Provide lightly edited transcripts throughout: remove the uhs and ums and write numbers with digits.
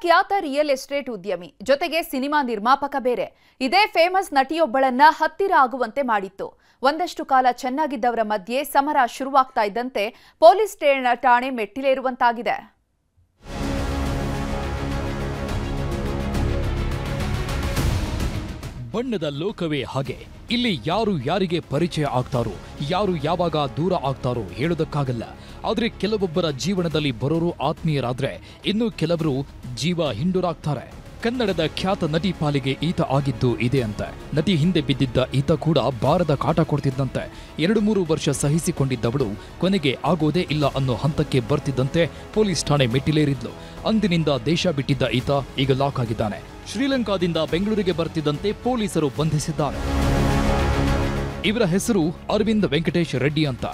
ಖ್ಯಾತ real estate ಉದ್ಯಮಿ ಜೊತೆಗೆ ಸಿನಿಮಾ ನಿರ್ಮಾಪಕ ಬೇರೆ. ಇದೇ ಫೇಮಸ್ ನಟಿಯೊಬ್ಬಳನ್ನ ಹತ್ತಿರ ಆಗುವಂತೆ ಮಾಡಿತ್ತು. ಒಂದಷ್ಟು ಕಾಲ ಚೆನ್ನಾಗಿದ್ದವರ ಮಧ್ಯೆ ಸಮರ ಶುರುವಾಗ್ತಾ ಇದ್ದಂತೆ ಪೊಲೀಸ್ ಠಾಣೆ ಮೆಟ್ಟಿಲೇರುವಂತಾಗಿದೆ. ಬಣ್ಣದ ಲೋಕವೇ ಹಾಗೆ. ಇಲ್ಲಿ ಯಾರು ಯಾರಿಗೆ ಪರಿಚಯ ಆಗ್ತಾರೋ, ಯಾರು ಯಾವಾಗ ದೂರ ಆಗ್ತಾರೋ ಹೇಳೋದಕ್ಕಾಗಲ್ಲ. ಆದ್ರೆ ಕೆಲವೊಬ್ಬರ ಜೀವನದಲ್ಲಿ ಬರೋರು ಆತ್ಮೀಯರಾದ್ರೆ ಇನ್ನು ಕೆಲವರು ಜೀವ ಹಿಂಡುರಾಗ್ತಾರೆ. ಕನ್ನಡದ ಖ್ಯಾತ ನಟಿ ಪಾಲಿಗೆ ಈತ ಆಗಿದ್ದು ಇದೆ ಅಂತೆ. ನಟಿ ಹಿಂದೆ ಬಿದ್ದಿದ್ದ ಈತ ಕೂಡ ಬಾರದ ಕಾಟ ಕೊಡ್ತಿದ್ದಂತೆ. 2-3 ವರ್ಷ ಸಹಿಸಿಕೊಂಡಿದ್ದವಳು ಕೊನೆಗೆ ಆಗೋದೇ ಇಲ್ಲ ಅನ್ನೋ ಹಂತಕ್ಕೆ ಬರ್ತಿದ್ದಂತೆ ಪೊಲೀಸ್ ಠಾಣೆ ಮೆಟ್ಟಿಲೇರಿದ್ಲು. ಅಂದಿನಿಂದ ದೇಶ ಬಿಟ್ಟಿದ್ದ ಈತ ಈಗ ಲಾಕ್ ಆಗಿದ್ದಾನೆ. ಶ್ರೀಲಂಕಾದಿಂದ ಬೆಂಗಳೂರಿಗೆ ಬರ್ತಿದ್ದಂತೆ ಪೊಲೀಸರು ಬಂಧಿಸಿದ್ದಾರೆ. ಇವರ ಹೆಸರು ಅರವಿಂದ್ ವೆಂಕಟೇಶ್ ರೆಡ್ಡಿ ಅಂತ.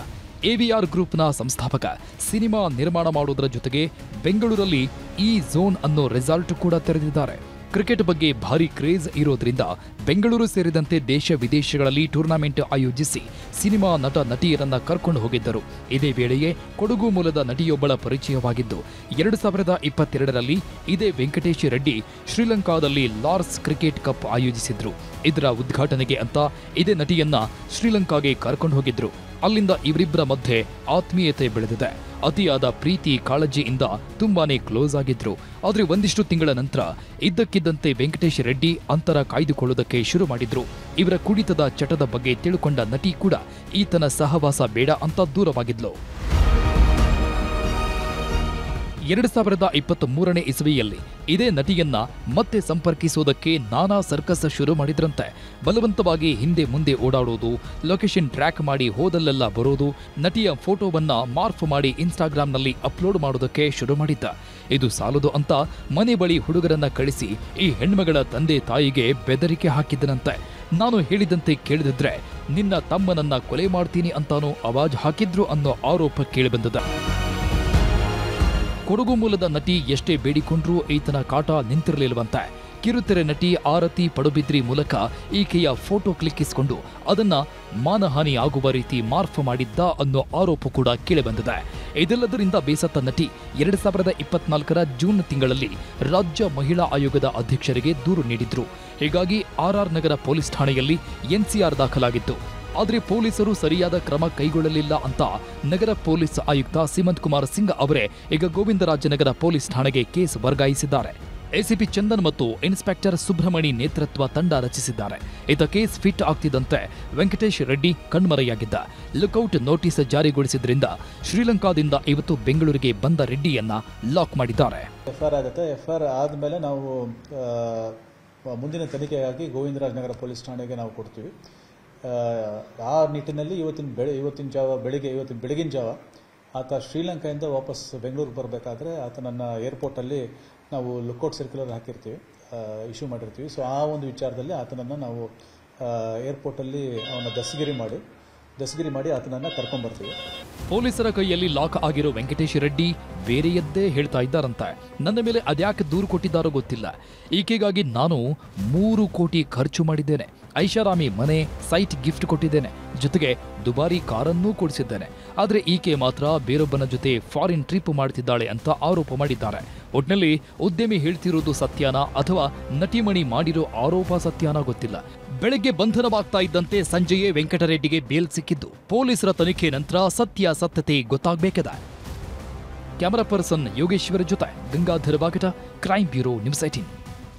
AVR ಗ್ರೂಪ್ನ ಸಂಸ್ಥಾಪಕ. ಸಿನಿಮಾ ನಿರ್ಮಾಣ ಮಾಡೋದರ ಜೊತೆಗೆ ಬೆಂಗಳೂರಲ್ಲಿ ಈ ಝೋನ್ ಅನ್ನೋ ರೆಸಾರ್ಟ್ ಕೂಡ ತೆರೆದಿದ್ದಾರೆ. ಕ್ರಿಕೆಟ್ ಬಗ್ಗೆ ಭಾರಿ ಕ್ರೇಜ್ ಇರೋದ್ರಿಂದ ಬೆಂಗಳೂರು ಸೇರಿದಂತೆ ದೇಶ ವಿದೇಶಗಳಲ್ಲಿ ಟೂರ್ನಮೆಂಟ್ ಆಯೋಜಿಸಿ ಸಿನಿಮಾ ನಟ ನಟಿಯರನ್ನ ಕರ್ಕೊಂಡು ಹೋಗಿದ್ದರು. ಇದೇ ವೇಳೆಯೇ ಕೊಡಗು ಮೂಲದ ನಟಿಯೊಬ್ಬಳ ಪರಿಚಯವಾಗಿದ್ದು 2022ರಲ್ಲಿ ಇದೇ ವೆಂಕಟೇಶ್ ರೆಡ್ಡಿ ಶ್ರೀಲಂಕಾದಲ್ಲಿ ಲಾರ್ಡ್ಸ್ ಕ್ರಿಕೆಟ್ ಕಪ್ ಆಯೋಜಿಸಿದ್ರು. ಇದರ ಉದ್ಘಾಟನೆಗೆ ಅಂತ ಇದೇ ನಟಿಯನ್ನ ಶ್ರೀಲಂಕಾಗೆ ಕರ್ಕೊಂಡು ಹೋಗಿದ್ರು. ಅಲ್ಲಿಂದ ಇವರಿಬ್ಬರ ಮಧ್ಯೆ ಆತ್ಮೀಯತೆ ಬೆಳೆದಿದೆ. ಅತಿಯಾದ ಪ್ರೀತಿ ಕಾಳಜಿಯಿಂದ ತುಂಬಾನೇ ಕ್ಲೋಸ್ ಆಗಿದ್ರು. ಆದ್ರೆ ಒಂದಿಷ್ಟು ತಿಂಗಳ ನಂತರ ಇದ್ದಕ್ಕಿದ್ದಂತೆ ವೆಂಕಟೇಶ್ ರೆಡ್ಡಿ ಅಂತರ ಕಾಯ್ದುಕೊಳ್ಳೋದಕ್ಕೆ ಶುರು ಮಾಡಿದ್ರು. ಇವರ ಕುಡಿತದ ಚಟದ ಬಗ್ಗೆ ತಿಳ್ಕೊಂಡ ನಟಿ ಕೂಡ ಈತನ ಸಹವಾಸ ಬೇಡ ಅಂತ ದೂರವಾಗಿದ್ಲು. 2023ನೇ ಇಸವಿಯಲ್ಲಿ ಇದೇ ನಟಿಯನ್ನ ಮತ್ತೆ ಸಂಪರ್ಕಿಸೋದಕ್ಕೆ ನಾನಾ ಸರ್ಕಸ್ ಶುರು ಮಾಡಿದ್ರಂತೆ. ಬಲವಂತವಾಗಿ ಹಿಂದೆ ಮುಂದೆ ಓಡಾಡೋದು, ಲೊಕೇಶನ್ ಟ್ರ್ಯಾಕ್ ಮಾಡಿ ಹೋದಲ್ಲೆಲ್ಲ ಬರೋದು, ನಟಿಯ ಫೋಟೋವನ್ನ ಮಾರ್ಫ್ ಮಾಡಿ ಇನ್ಸ್ಟಾಗ್ರಾಂನಲ್ಲಿ ಅಪ್ಲೋಡ್ ಮಾಡೋದಕ್ಕೆ ಶುರು ಮಾಡಿದ್ದ. ಇದು ಸಾಲದು ಅಂತ ಮನೆ ಬಳಿ ಹುಡುಗರನ್ನ ಕಳಿಸಿ ಈ ಹೆಣ್ಮಗಳ ತಂದೆ ತಾಯಿಗೆ ಬೆದರಿಕೆ ಹಾಕಿದ್ದನಂತೆ. ನಾನು ಹೇಳಿದಂತೆ ಕೇಳಿದ್ರೆ ನಿನ್ನ ತಮ್ಮನನ್ನ ಕೊಲೆ ಮಾಡ್ತೀನಿ ಅಂತಾನೂ ಅವಾಜ್ ಹಾಕಿದ್ರು ಅನ್ನೋ ಆರೋಪ ಕೇಳಿಬಂದಿದೆ. ಕೊಡಗು ಮೂಲದ ನಟಿ ಎಷ್ಟೇ ಬೇಡಿಕೊಂಡ್ರೂ ಈತನ ಕಾಟ ನಿಂತಿರಲಿಲ್ವಂತೆ. ಕಿರುತೆರೆ ನಟಿ ಆರತಿ ಪಡುಬಿದ್ರಿ ಮೂಲಕ ಈಕೆಯ ಫೋಟೋ ಕ್ಲಿಕ್ಕಿಸಿಕೊಂಡು ಅದನ್ನ ಮಾನಹಾನಿ ಆಗುವ ರೀತಿ ಮಾರ್ಫ್ ಮಾಡಿದ್ದ ಅನ್ನೋ ಆರೋಪ ಕೂಡ ಕೇಳಿಬಂದಿದೆ. ಇದೆಲ್ಲದರಿಂದ ಬೇಸತ್ತ ನಟಿ 2024ರ ಜೂನ್ ತಿಂಗಳಲ್ಲಿ ರಾಜ್ಯ ಮಹಿಳಾ ಆಯೋಗದ ಅಧ್ಯಕ್ಷರಿಗೆ ದೂರು ನೀಡಿದ್ರು. ಹೀಗಾಗಿ RR ನಗರ ಪೊಲೀಸ್ ಠಾಣೆಯಲ್ಲಿ NCR ದಾಖಲಾಗಿತ್ತು. ಆದರೆ ಪೊಲೀಸರು ಸರಿಯಾದ ಕ್ರಮ ಕೈಗೊಳ್ಳಲಿಲ್ಲ ಅಂತ ನಗರ ಪೊಲೀಸ್ ಆಯುಕ್ತ ಸಿಮಂತ್ ಕುಮಾರ್ ಸಿಂಗ್ ಅವರೇ ಈಗ ಗೋವಿಂದರಾಜನಗರ ಪೊಲೀಸ್ ಠಾಣೆಗೆ ಕೇಸ್ ವರ್ಗಾಯಿಸಿದ್ದಾರೆ. ACP ಚಂದನ್ ಮತ್ತು ಇನ್ಸ್ಪೆಕ್ಟರ್ ಸುಬ್ರಹ್ಮಣಿ ನೇತೃತ್ವ ತಂಡ ರಚಿಸಿದ್ದಾರೆ. ಇದ ಕೇಸ್ ಫಿಟ್ ಆಗ್ತಿದ್ದಂತೆ ವೆಂಕಟೇಶ್ ರೆಡ್ಡಿ ಕಣ್ಮರೆಯಾಗಿದ್ದ. ಲುಕೌಟ್ ನೋಟಿಸ್ ಜಾರಿಗೊಳಿಸಿದ್ರಿಂದ ಶ್ರೀಲಂಕಾದಿಂದ ಇವತ್ತು ಬೆಂಗಳೂರಿಗೆ ಬಂದ ರೆಡ್ಡಿಯನ್ನ ಲಾಕ್ ಮಾಡಿದ್ದಾರೆ. FIR ಆಗುತ್ತೆ. FIR ಆದಮೇಲೆ ನಾವು ಮುಂದಿನ ತನಿಖೆಗಾಗಿ ಗೋವಿಂದರಾಜನಗರ ಪೊಲೀಸ್ ಠಾಣೆಗೆ ನಾವು ಕೊಡ್ತೀವಿ. ಆ ನಿಟ್ಟಿನಲ್ಲಿ ಇವತ್ತಿನ ಬೆಳಗಿನ ಜಾವ ಆತ ಶ್ರೀಲಂಕಾದಿಂದ ವಾಪಸ್ ಬೆಂಗಳೂರಿಗೆ ಬರಬೇಕಾದ್ರೆ ಆತನನ್ನು ಏರ್ಪೋರ್ಟಲ್ಲಿ ನಾವು ಲುಕೌಟ್ ಸರ್ಕ್ಯುಲರ್ ಹಾಕಿರ್ತೀವಿ, ಇಶ್ಯೂ ಮಾಡಿರ್ತೀವಿ. ಸೊ ಆ ಒಂದು ವಿಚಾರದಲ್ಲಿ ಆತನನ್ನು ನಾವು ಏರ್ಪೋರ್ಟಲ್ಲಿ ಅವನ ದಸ್ತಗಿರಿ ಮಾಡಿ ಆತನನ್ನು ಕರ್ಕೊಂಡ್ಬರ್ತೀವಿ. ಪೊಲೀಸರ ಕೈಯಲ್ಲಿ ಲಾಕ್ ಆಗಿರೋ ವೆಂಕಟೇಶ್ ರೆಡ್ಡಿ ಬೇರೆಯದ್ದೇ ಹೇಳ್ತಾ ಇದ್ದಾರಂತೆ. ನನ್ನ ಮೇಲೆ ಅದ್ಯಾಕೆ ದೂರು ಕೊಟ್ಟಿದ್ದಾರೋ ಗೊತ್ತಿಲ್ಲ. ಈಕೆಗಾಗಿ ನಾನು 3 ಕೋಟಿ ಖರ್ಚು ಮಾಡಿದ್ದೇನೆ. ಐಷಾರಾಮಿ ಮನೆ, ಸೈಟ್ ಗಿಫ್ಟ್ ಕೊಟ್ಟಿದ್ದೇನೆ. ಜೊತೆಗೆ ದುಬಾರಿ ಕಾರನ್ನೂ ಕೊಡಿಸಿದ್ದೇನೆ. ಆದರೆ ಈಕೆ ಮಾತ್ರ ಬೇರೊಬ್ಬನ ಜೊತೆ ಫಾರಿನ್ ಟ್ರಿಪ್ ಮಾಡ್ತಿದ್ದಾಳೆ ಅಂತ ಆರೋಪ ಮಾಡಿದ್ದಾರೆ. ಒಟ್ನಲ್ಲಿ ಉದ್ಯಮಿ ಹೇಳ್ತಿರೋದು ಸತ್ಯಾನ ಅಥವಾ ನಟಿಮಣಿ ಮಾಡಿರೋ ಆರೋಪ ಸತ್ಯಾನ ಗೊತ್ತಿಲ್ಲ. ಬೆಳಗ್ಗೆ ಬಂಧನವಾಗ್ತಾ ಇದ್ದಂತೆ ಸಂಜೆಯೇ ವೆಂಕಟರೆಡ್ಡಿಗೆ ಬೇಲ್ ಸಿಕ್ಕಿದ್ದು. ಪೊಲೀಸರ ತನಿಖೆ ನಂತರ ಸತ್ಯಾಸತ್ಯತೆ ಗೊತ್ತಾಗಬೇಕಿದೆ. ಕ್ಯಾಮರಾ ಪರ್ಸನ್ ಯೋಗೇಶ್ವರ ಜೊತೆ ಗಂಗಾಧರ ವಾಗಟ, ಕ್ರೈಮ್ ಬ್ಯೂರೋ, ನ್ಯೂಸ್ 18.